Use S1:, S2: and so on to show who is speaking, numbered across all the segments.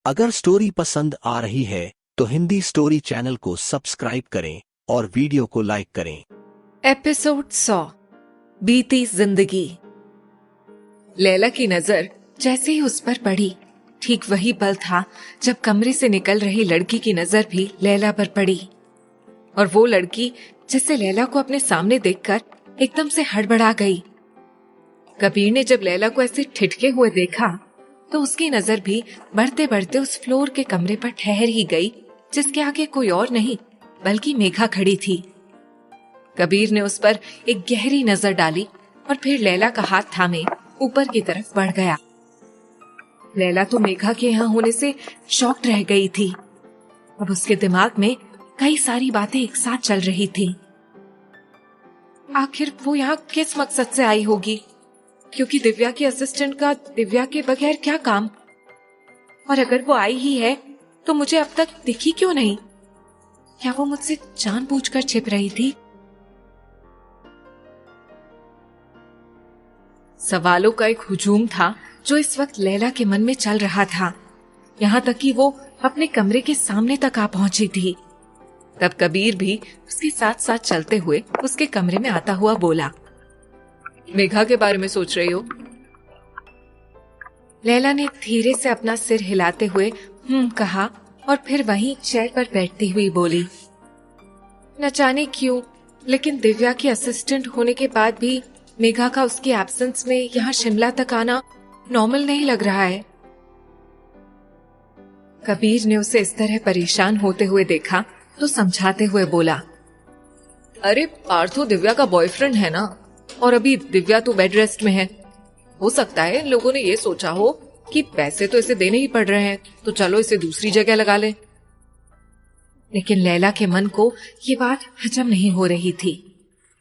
S1: अगर स्टोरी पसंद आ रही है तो हिंदी स्टोरी चैनल को सब्सक्राइब करें और वीडियो को लाइक करें।
S2: एपिसोड 100 बीती जिंदगी। लैला की नजर जैसे ही उस पर पड़ी, ठीक वही पल था जब कमरे से निकल रही लड़की की नजर भी लैला पर पड़ी। और वो लड़की जिससे लैला को अपने सामने देखकर एकदम से हड़बड़ा गई। कबीर ने जब लैला को ऐसे ठिठके हुए देखा तो उसकी नजर भी बढ़ते बढ़ते उस फ्लोर के कमरे पर ठहर ही गई जिसके आगे कोई और नहीं बल्कि मेघा खड़ी थी। कबीर ने उस पर एक गहरी नजर डाली और फिर लैला का हाथ थामे ऊपर की तरफ बढ़ गया। लैला तो मेघा के यहाँ होने से शॉक्ड रह गई थी। अब उसके दिमाग में कई सारी बातें एक साथ चल रही थी। आखिर वो यहाँ किस मकसद से आई होगी? क्योंकि दिव्या की असिस्टेंट का दिव्या के बगैर क्या काम? और अगर वो आई ही है तो मुझे अब तक दिखी क्यों नहीं? क्या वो मुझसे जानबूझकर छिप रही थी? सवालों का एक हुजूम था जो इस वक्त लैला के मन में चल रहा था, यहाँ तक कि वो अपने कमरे के सामने तक आ पहुंची थी। तब कबीर भी उसके साथ साथ चलते हुए उसके कमरे में आता हुआ बोला, मेघा के बारे में सोच रही हो? लैला ने धीरे से अपना सिर हिलाते हुए कहा और फिर वहीं चेयर पर बैठती हुई बोली, न जाने क्यों लेकिन दिव्या की असिस्टेंट होने के बाद भी मेघा का उसकी एब्सेंस में यहाँ शिमला तक आना नॉर्मल नहीं लग रहा है। कबीर ने उसे इस तरह परेशान होते हुए देखा तो समझाते हुए बोला, अरे पार्थो दिव्या का बॉयफ्रेंड है ना, और अभी दिव्या तो बेड रेस्ट में है। हो सकता है लोगों ने ये सोचा हो कि पैसे तो इसे देने ही पड़ रहे हैं तो चलो इसे दूसरी जगह लगा ले। लेकिन लैला के मन को ये बात हजम नहीं हो रही थी।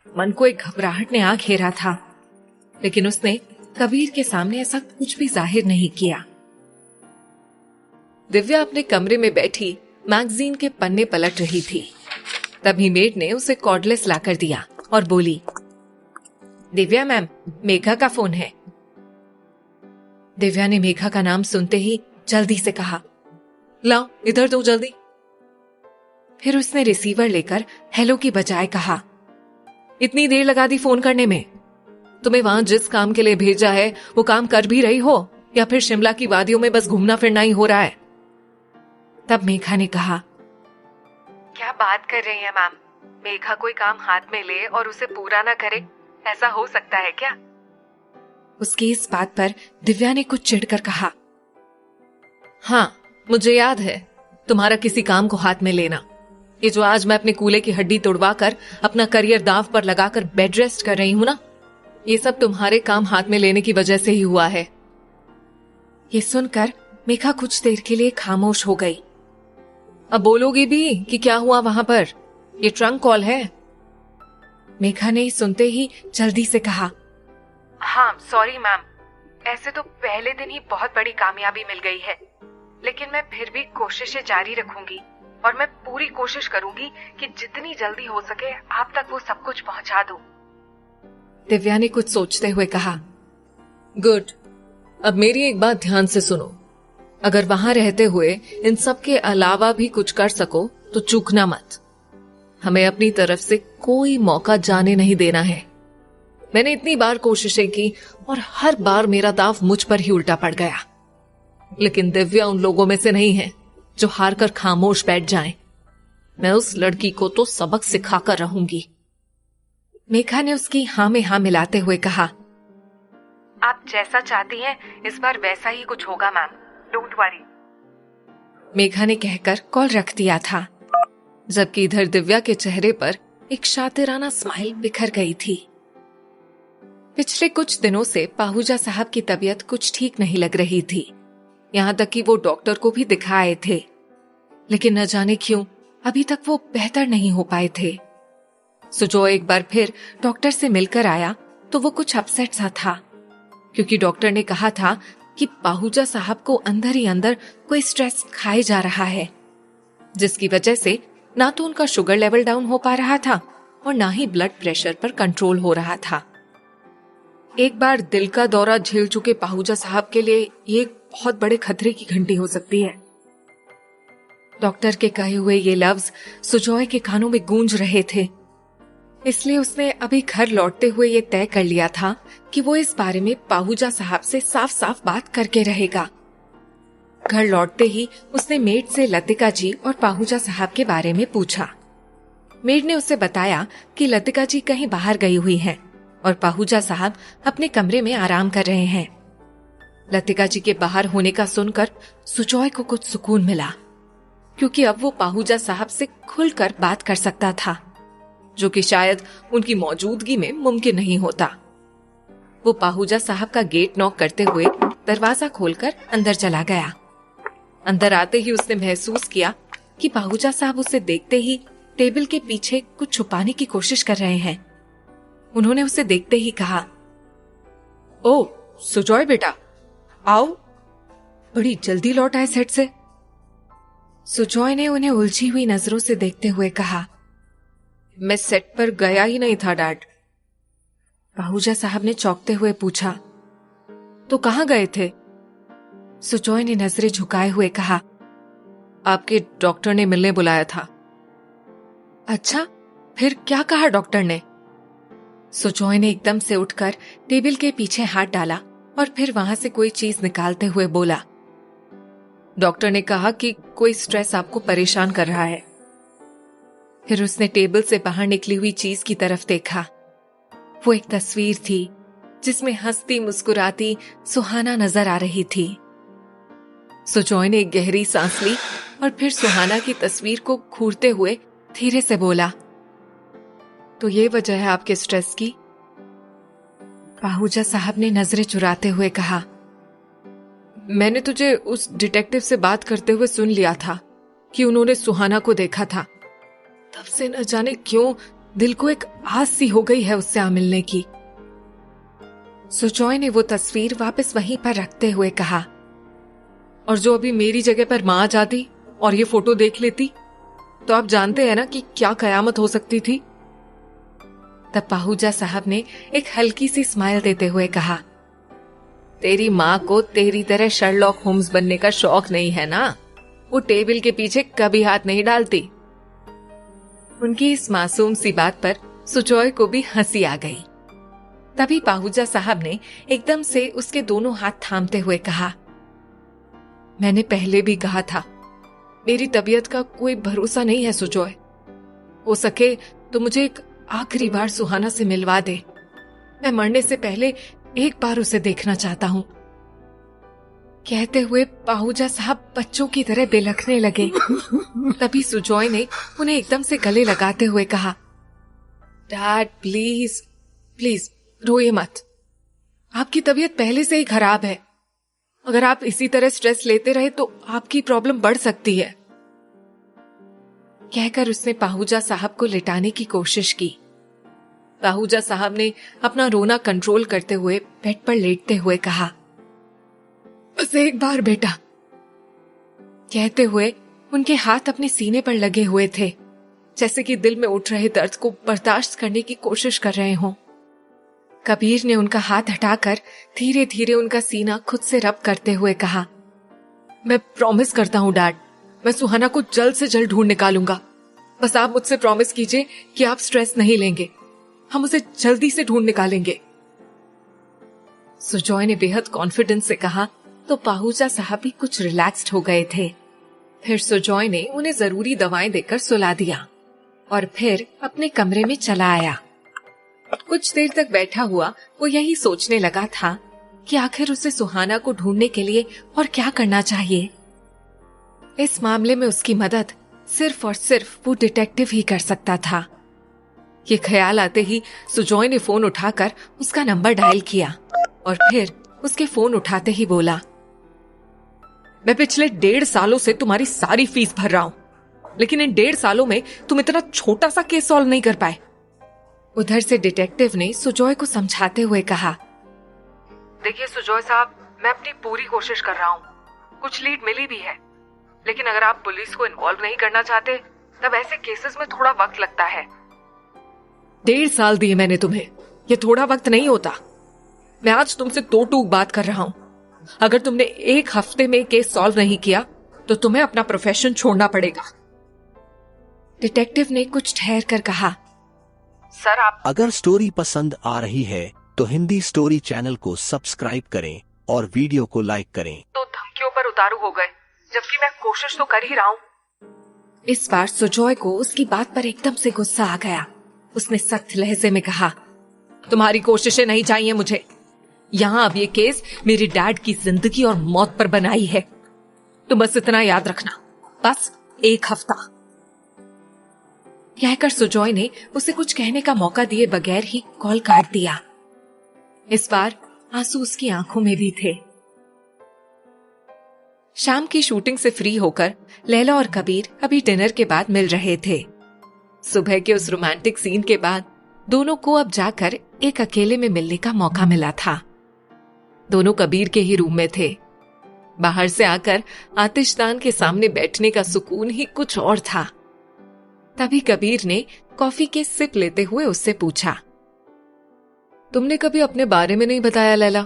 S2: मन को एक घबराहट ने आ घेरा था, लेकिन उसने कबीर के सामने ऐसा कुछ भी जाहिर नहीं किया। दिव्या अपने कमरे में बैठी मैगजीन के पन्ने पलट रही थी। तभी मेड ने उसे कॉर्डलेस लाकर दिया और बोली, दिव्या मैम, मेघा का फोन है। दिव्या ने मेघा का नाम सुनते ही जल्दी से कहा, लाओ इधर दो जल्दी। फिर उसने रिसीवर लेकर हेलो की बजाय कहा, इतनी देर लगा दी फोन करने में? तुम्हें वहां जिस काम के लिए भेजा है वो काम कर भी रही हो या फिर शिमला की वादियों में बस घूमना फिरना ही हो रहा है? तब मेघा ने कहा, क्या बात कर रही है मैम? मेघा कोई काम हाथ में ले और उसे पूरा ना करे, ऐसा हो सकता है क्या? उसकी इस बात पर दिव्या ने कुछ चिढ़कर कहा, हाँ मुझे याद है तुम्हारा किसी काम को हाथ में लेना। ये जो आज मैं अपने कूल्हे की हड्डी तोड़वाकर अपना करियर दांव पर लगाकर बेड रेस्ट कर रही हूं ना, ये सब तुम्हारे काम हाथ में लेने की वजह से ही हुआ है। ये सुनकर मेघा कुछ देर के लिए खामोश हो गई। अब बोलोगी भी कि क्या हुआ वहां पर? ये ट्रंक कॉल है। मेघा ने सुनते ही जल्दी से कहा, हाँ सॉरी मैम, ऐसे तो पहले दिन ही बहुत बड़ी कामयाबी मिल गई है, लेकिन मैं फिर भी कोशिशें जारी रखूंगी और मैं पूरी कोशिश करूंगी कि जितनी जल्दी हो सके आप तक वो सब कुछ पहुंचा दूं। दिव्या ने कुछ सोचते हुए कहा, गुड। अब मेरी एक बात ध्यान से सुनो, अगर वहां रहते हुए इन सब के अलावा भी कुछ कर सको तो चूकना मत। हमें अपनी तरफ से कोई मौका जाने नहीं देना है। मैंने इतनी बार कोशिशें की और हर बार मेरा दांव मुझ पर ही उल्टा पड़ गया, लेकिन दिव्या उन लोगों में से नहीं है जो हार कर खामोश बैठ जाएं। मैं उस लड़की को तो सबक सिखाकर रहूंगी। मेघा ने उसकी हाँ में हाँ मिलाते हुए कहा, आप जैसा चाहती हैं इस बार वैसा ही कुछ होगा मैम, डोंट वरी। मेघा ने कहकर कॉल रख दिया था, जबकि इधर दिव्या के चेहरे पर एक शातिराना स्माइल बिखर गई थी। पिछले कुछ दिनों से पाहुजा साहब की तबीयत कुछ ठीक नहीं लग रही थी, यहाँ तक कि वो डॉक्टर को भी दिखाए थे, लेकिन न जाने क्यों अभी तक वो बेहतर नहीं हो पाए थे। सुजो एक बार फिर डॉक्टर से मिलकर आया तो वो कुछ अपसेट सा था, क्योंकि डॉक्टर ने कहा था कि पाहुजा साहब को अंदर ही अंदर कोई स्ट्रेस खाए जा रहा है, जिसकी वजह से ना तो उनका शुगर लेवल डाउन हो पा रहा था और ना ही ब्लड प्रेशर पर कंट्रोल हो रहा था। एक बार दिल का दौरा झेल चुके पाहुजा साहब के लिए ये एक बहुत बड़े खतरे की घंटी हो सकती है। डॉक्टर के कहे हुए ये लफ्ज सुजॉय के कानों में गूंज रहे थे, इसलिए उसने अभी घर लौटते हुए ये तय कर लिया था कि वो इस बारे में पाहूजा साहब से साफ साफ बात करके रहेगा। घर लौटते ही उसने मेड से लतिका जी और पाहूजा साहब के बारे में पूछा। मेड ने उसे बताया कि लतिका जी कहीं बाहर गई हुई हैं और पाहूजा साहब अपने कमरे में आराम कर रहे हैं। लतिका जी के बाहर होने का सुनकर सुजॉय को कुछ सुकून मिला, क्योंकि अब वो पाहूजा साहब से खुलकर बात कर सकता था, जो कि शायद उनकी मौजूदगी में मुमकिन नहीं होता। वो पाहूजा साहब का गेट नॉक करते हुए दरवाजा खोलकर अंदर चला गया। अंदर आते ही उसने महसूस किया कि पाहूजा साहब उसे देखते ही टेबल के पीछे कुछ छुपाने की कोशिश कर रहे हैं। उन्होंने उसे देखते ही कहा, ओ सुजॉय बेटा, आओ, बड़ी जल्दी लौट आए सेट से। सुजॉय ने उन्हें उलझी हुई नजरों से देखते हुए कहा, मैं सेट पर गया ही नहीं था डैड। पाहूजा साहब ने चौंकते हुए पूछा, तो कहां गए थे? सुजॉय ने नजरें झुकाए हुए कहा, आपके डॉक्टर ने मिलने बुलाया था। अच्छा, फिर क्या कहा डॉक्टर ने? सुजॉय ने एकदम से उठकर टेबल के पीछे हाथ डाला और फिर वहां से कोई चीज निकालते हुए बोला, डॉक्टर ने कहा कि कोई स्ट्रेस आपको परेशान कर रहा है। फिर उसने टेबल से बाहर निकली हुई चीज की तरफ देखा। वो एक तस्वीर थी जिसमें हंसती मुस्कुराती सुहाना नजर आ रही थी। सुजॉय ने एक गहरी सांस ली और फिर सुहाना की तस्वीर को घूरते हुए धीरे से बोला, तो ये वजह है आपके स्ट्रेस की? पाहूजा साहब ने नजरें चुराते हुए कहा, मैंने तुझे उस डिटेक्टिव से बात करते हुए सुन लिया था कि उन्होंने सुहाना को देखा था। तब से न जाने क्यों दिल को एक आस सी हो गई है उससे आ मिलने की। सुजॉय ने वो तस्वीर वापस वहीं पर रखते हुए कहा, और जो अभी मेरी जगह पर मां आ जाती और ये फोटो देख लेती तो आप जानते हैं ना कि क्या कयामत हो सकती थी। तब पाहूजा साहब ने एक हल्की सी स्माइल देते हुए कहा, तेरी मां को तेरी तरह शर्लॉक होम्स बनने का शौक नहीं है ना, वो टेबल के पीछे कभी हाथ नहीं डालती। उनकी इस मासूम सी बात पर सुजॉय को भी हंसी आ गई। तभी पाहूजा साहब ने एकदम से उसके दोनों हाथ थामते हुए कहा, मैंने पहले भी कहा था, मेरी तबीयत का कोई भरोसा नहीं है सुजॉय। हो सके तो मुझे एक आखिरी बार सुहाना से मिलवा दे। मैं मरने से पहले एक बार उसे देखना चाहता हूं। कहते हुए पाहूजा साहब बच्चों की तरह बिलखने लगे। तभी सुजॉय ने उन्हें एकदम से गले लगाते हुए कहा, डैड प्लीज प्लीज रोइए मत, आपकी तबीयत पहले से ही खराब है। अगर आप इसी तरह स्ट्रेस लेते रहे तो आपकी प्रॉब्लम बढ़ सकती है। कहकर उसने पाहूजा साहब को लिटाने की कोशिश की। पाहूजा साहब ने अपना रोना कंट्रोल करते हुए बेड पर लेटते हुए कहा, बस एक बार बेटा। कहते हुए उनके हाथ अपने सीने पर लगे हुए थे, जैसे कि दिल में उठ रहे दर्द को बर्दाश्त करने की कोशिश कर रहे हों। कबीर ने उनका हाथ हटाकर धीरे धीरे उनका सीना खुद से रब करते हुए कहा, मैं प्रॉमिस करता हूं डैड, मैं सुहाना को जल्द से जल्द ढूंढ निकालूंगा। बस आप मुझसे प्रॉमिस कीजिए कि आप स्ट्रेस नहीं लेंगे, हम उसे जल्दी से ढूंढ निकालेंगे। सुजॉय ने बेहद कॉन्फिडेंस से कहा तो पाहूजा साहब भी कुछ रिलैक्स्ड हो गए थे। फिर सुजॉय ने उन्हें जरूरी दवाएं देकर सुला दिया और फिर अपने कमरे में चला आया। कुछ देर तक बैठा हुआ वो यही सोचने लगा था कि आखिर उसे सुहाना को ढूंढने के लिए और क्या करना चाहिए। इस मामले में उसकी मदद सिर्फ और सिर्फ वो डिटेक्टिव ही कर सकता था। ये ख्याल आते ही सुजॉय ने फोन उठाकर उसका नंबर डायल किया और फिर उसके फोन उठाते ही बोला, मैं पिछले 1.5 सालों से तुम्हारी सारी फीस भर रहा हूं, लेकिन इन 1.5 सालों में तुम इतना छोटा सा केस सॉल्व नहीं कर पाए। उधर से डिटेक्टिव ने सुजॉय को समझाते हुए कहा, देखिए सुजॉय साहब, मैं अपनी पूरी कोशिश कर रहा हूँ, कुछ लीड मिली भी है, लेकिन अगर आप पुलिस को इन्वॉल्व नहीं करना चाहते तब ऐसे केसेस में थोड़ा वक्त लगता है। 1.5 साल दिए मैंने तुम्हें, ये थोड़ा वक्त नहीं होता। मैं आज तुमसे 2 टूक बात कर रहा हूँ, अगर तुमने 1 हफ्ते में केस सॉल्व नहीं किया तो तुम्हें अपना प्रोफेशन छोड़ना पड़ेगा। डिटेक्टिव ने कुछ ठहर कर कहा, सर आप।
S1: अगर स्टोरी पसंद आ रही है तो हिंदी स्टोरी चैनल को सब्सक्राइब करें और वीडियो को लाइक करें।
S2: तो धमकियों पर उतारू हो गए, जबकि मैं कोशिश तो कर ही रहा हूँ। इस बार सुजॉय को उसकी बात पर एकदम से गुस्सा आ गया। उसने सख्त लहजे में कहा, तुम्हारी कोशिशें नहीं चाहिए मुझे। यहाँ अब ये केस मेरे डैड की जिंदगी और मौत पर बनाई है। तुम बस इतना याद रखना, बस 1 हफ्ता। कहकर सुजॉय ने उसे कुछ कहने का मौका दिए बगैर ही कॉल काट दिया। इस बार आंसू उसकी आंखों में भी थे। शाम की शूटिंग से फ्री होकर लैला और कबीर अभी डिनर के बाद मिल रहे थे। सुबह के उस रोमांटिक सीन के बाद दोनों को अब जाकर एक अकेले में मिलने का मौका मिला था। दोनों कबीर के ही रूम में थे। बाहर से आकर आतिशदान के सामने बैठने का सुकून ही कुछ और था। तभी कबीर ने कॉफी के सिप लेते हुए उससे पूछा, तुमने कभी अपने बारे में नहीं बताया लैला?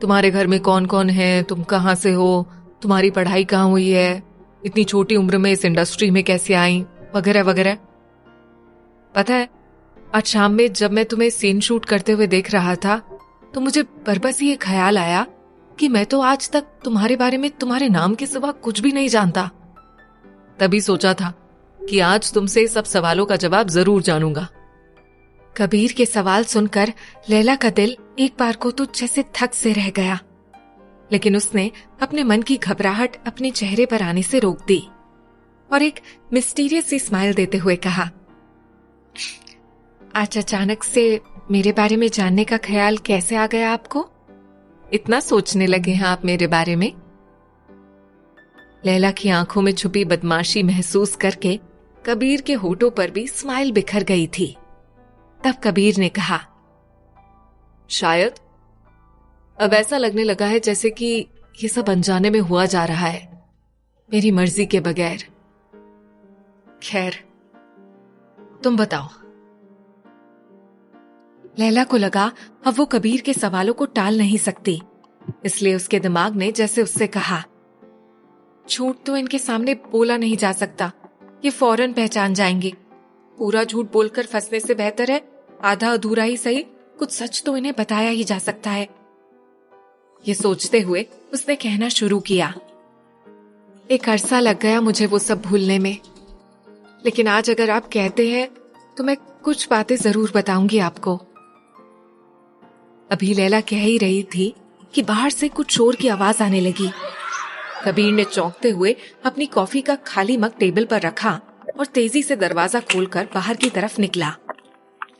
S2: तुम्हारे घर में कौन कौन है, तुम कहां से हो, तुम्हारी पढ़ाई कहां हुई है, इतनी छोटी उम्र में इस इंडस्ट्री में कैसे आई, वगैरह वगैरह। पता है, आज शाम में जब मैं तुम्हें सीन शूट करते हुए देख रहा था तो मुझे बरबस ये ख्याल आया कि मैं तो आज तक तुम्हारे बारे में तुम्हारे नाम के सिवा कुछ भी नहीं जानता। तभी सोचा था कि आज तुमसे सब सवालों का जवाब जरूर जानूंगा। कबीर के सवाल सुनकर लैला का दिल एक बार को तो जैसे थक से रह गया, लेकिन उसने अपने मन की घबराहट अपने चेहरे पर आने से रोक दी और एक मिस्टीरियस सी स्माइल देते हुए कहा, आज अचानक से मेरे बारे में जानने का ख्याल कैसे आ गया आपको? इतना सोचने लगे हैं आप मेरे बारे में? लैला की आंखों में छुपी बदमाशी महसूस करके कबीर के होठों पर भी स्माइल बिखर गई थी। तब कबीर ने कहा, शायद अब ऐसा लगने लगा है जैसे कि ये सब अनजाने में हुआ जा रहा है, मेरी मर्जी के बगैर। खैर, तुम बताओ। लैला को लगा अब वो कबीर के सवालों को टाल नहीं सकती, इसलिए उसके दिमाग ने जैसे उससे कहा, झूठ तो इनके सामने बोला नहीं जा सकता, ये फौरन पहचान जाएंगे। पूरा झूठ बोलकर फंसने से बेहतर है आधा अधूरा ही सही कुछ सच तो इन्हें बताया ही जा सकता है। ये सोचते हुए उसने कहना शुरू किया, एक अरसा लग गया मुझे वो सब भूलने में, लेकिन आज अगर आप कहते हैं तो मैं कुछ बातें जरूर बताऊंगी आपको। अभी लैला कह ही रही थी कि बाहर से कुछ शोर की आवाज आने लगी। कबीर ने चौंकते हुए अपनी कॉफी का खाली मग टेबल पर रखा और तेजी से दरवाजा खोलकर बाहर की तरफ निकला,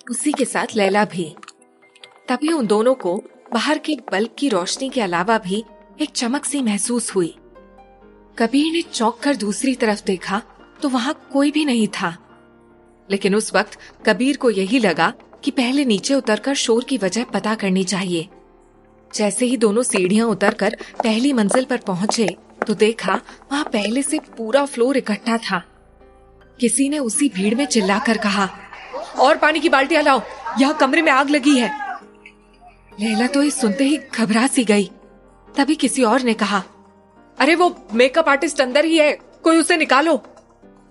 S2: उसी के साथ लैला भी। तभी उन दोनों को बाहर के बल्ब की रोशनी के अलावा भी एक चमक सी महसूस हुई। कबीर ने चौंक कर दूसरी तरफ देखा तो वहां कोई भी नहीं था, लेकिन उस वक्त कबीर को यही लगा कि पहले नीचे उतरकर शोर की वजह पता करनी चाहिए। जैसे ही दोनों सीढ़ियां उतरकर पहली मंजिल पर पहुंचे तो देखा वहां पहले से पूरा फ्लोर इकट्ठा था। किसी ने उसी भीड़ में चिल्लाकर कहा, और पानी की बाल्टियां लाओ, यहाँ कमरे में आग लगी है। लैला तो ये सुनते ही घबरा सी गई। तभी किसी और ने कहा, अरे वो मेकअप आर्टिस्ट अंदर ही है, कोई उसे निकालो।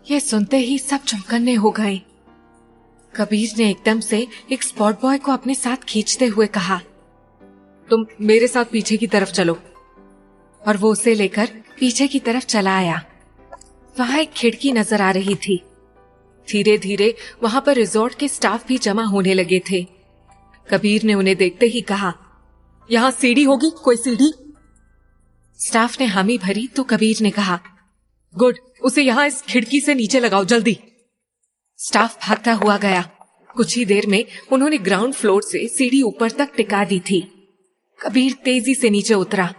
S2: ये सुनते ही सब चौंकन्ने हो गए। कबीर ने एकदम से एक स्पॉट बॉय को अपने साथ खींचते हुए कहा, तुम मेरे साथ पीछे की तरफ चलो। और वो उसे लेकर पीछे की तरफ चला आया। वहां एक खिड़की नजर आ रही थी। धीरे धीरे वहां पर रिजॉर्ट के स्टाफ भी जमा होने लगे थे। कबीर ने उन्हें देखते ही कहा, यहाँ सीढ़ी होगी, कोई सीढ़ी? स्टाफ ने हामी भरी तो कबीर ने कहा, गुड, उसे यहाँ इस खिड़की से नीचे लगाओ जल्दी। स्टाफ भागता हुआ गया। कुछ ही देर में उन्होंने ग्राउंड फ्लोर से सीढ़ी ऊपर तक टिका दी थी। कबीर तेजी से नीचे उतरा।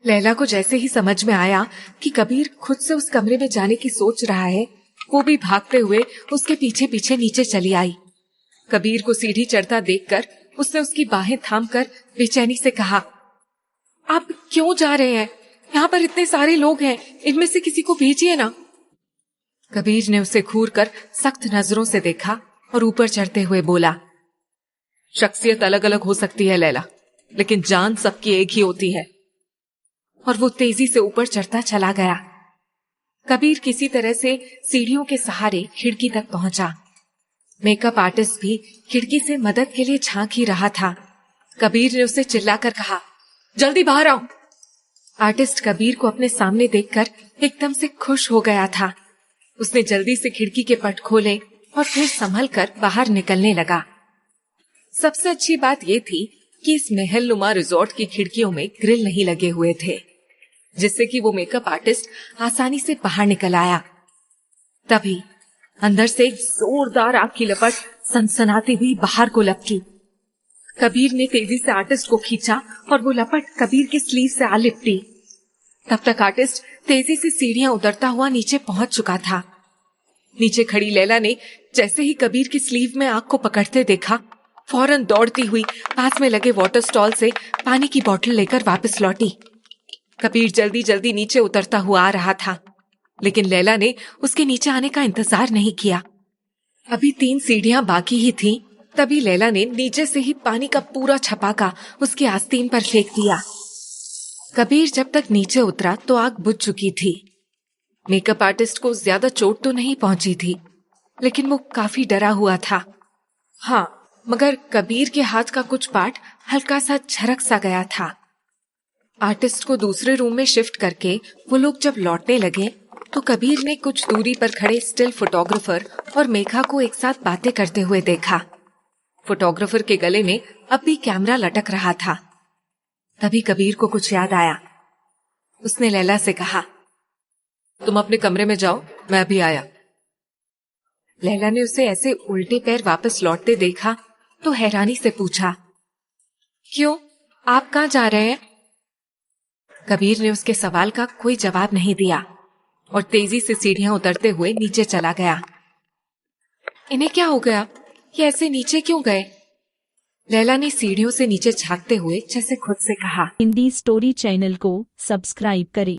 S2: लैला को जैसे ही समझ में आया कि कबीर खुद से उस कमरे में जाने की सोच रहा है, वो भी भागते हुए उसके पीछे पीछे नीचे चली आई। कबीर को सीढ़ी चढ़ता देखकर उसने उसकी बाहें थामकर बेचैनी से कहा, आप क्यों जा रहे हैं? यहाँ पर इतने सारे लोग हैं, इनमें से किसी को भेजिए ना। कबीर ने उसे घूरकर सख्त नजरों से देखा और ऊपर चढ़ते हुए बोला, शख्सियत अलग अलग हो सकती है लैला, लेकिन जान सबकी एक ही होती है। और वो तेजी से ऊपर चढ़ता चला गया। कबीर किसी तरह से सीढ़ियों के सहारे खिड़की तक पहुंचा। मेकअप आर्टिस्ट भी खिड़की से मदद के लिए झांक ही रहा था। कबीर ने उसे चिल्लाकर कहा, जल्दी बाहर आओ। आर्टिस्ट कबीर को अपने सामने देखकर एकदम से खुश हो गया था। उसने जल्दी से खिड़की के पट खोले और फिर संभल कर बाहर निकलने लगा। सबसे अच्छी बात यह थी कि इस महल नुमा रिजॉर्ट की खिड़कियों में ग्रिल नहीं लगे हुए थे, जिससे कि वो मेकअप आर्टिस्ट आसानी से बाहर निकल आया। तभी अंदर से एक जोरदार आग की लपट सनसनाती हुई बाहर को लपकी। कबीर ने तेजी से आर्टिस्ट को खींचा और वो लपट कबीर की स्लीव से आ लिपटी। तब तक आर्टिस्ट तेजी से सीढ़ियां उतरता हुआ नीचे पहुंच चुका था। नीचे खड़ी लैला ने जैसे ही कबीर की स्लीव में आग को पकड़ते देखा, फौरन दौड़ती हुई पास में लगे वाटर स्टॉल से पानी की बोतल लेकर वापस लौटी। कबीर जल्दी जल्दी नीचे उतरता हुआ आ रहा था, लेकिन लैला ने उसके नीचे आने का इंतजार नहीं किया। अभी 3 सीढ़ियां बाकी ही थीं, तभी लैला ने नीचे से ही पानी का पूरा छपाका उसकी आस्तीन पर फेंक दिया। कबीर जब तक नीचे उतरा तो आग बुझ चुकी थी। मेकअप आर्टिस्ट को ज्यादा चोट तो नहीं पहुंची थी, लेकिन वो काफी डरा हुआ था। हाँ, मगर कबीर के हाथ का कुछ पार्ट हल्का सा झरक सा गया था। आर्टिस्ट को दूसरे रूम में शिफ्ट करके वो लोग जब लौटने लगे तो कबीर ने कुछ दूरी पर खड़े स्टिल फोटोग्राफर और मेघा को एक साथ बातें करते हुए देखा। फोटोग्राफर के गले में अब भी कैमरा लटक रहा था। तभी कबीर को कुछ याद आया। उसने लैला से कहा, तुम अपने कमरे में जाओ, मैं अभी आया। लैला ने उसे ऐसे उल्टे पैर वापस लौटते देखा तो हैरानी से पूछा, क्यों, आप कहाँ जा रहे हैं? कबीर ने उसके सवाल का कोई जवाब नहीं दिया और तेजी से सीढ़ियां उतरते हुए नीचे चला गया। इन्हें क्या हो गया? ये ऐसे नीचे क्यों गए? लैला ने सीढ़ियों से नीचे झांकते हुए जैसे खुद से कहा।
S3: हिंदी स्टोरी चैनल को सब्सक्राइब करें।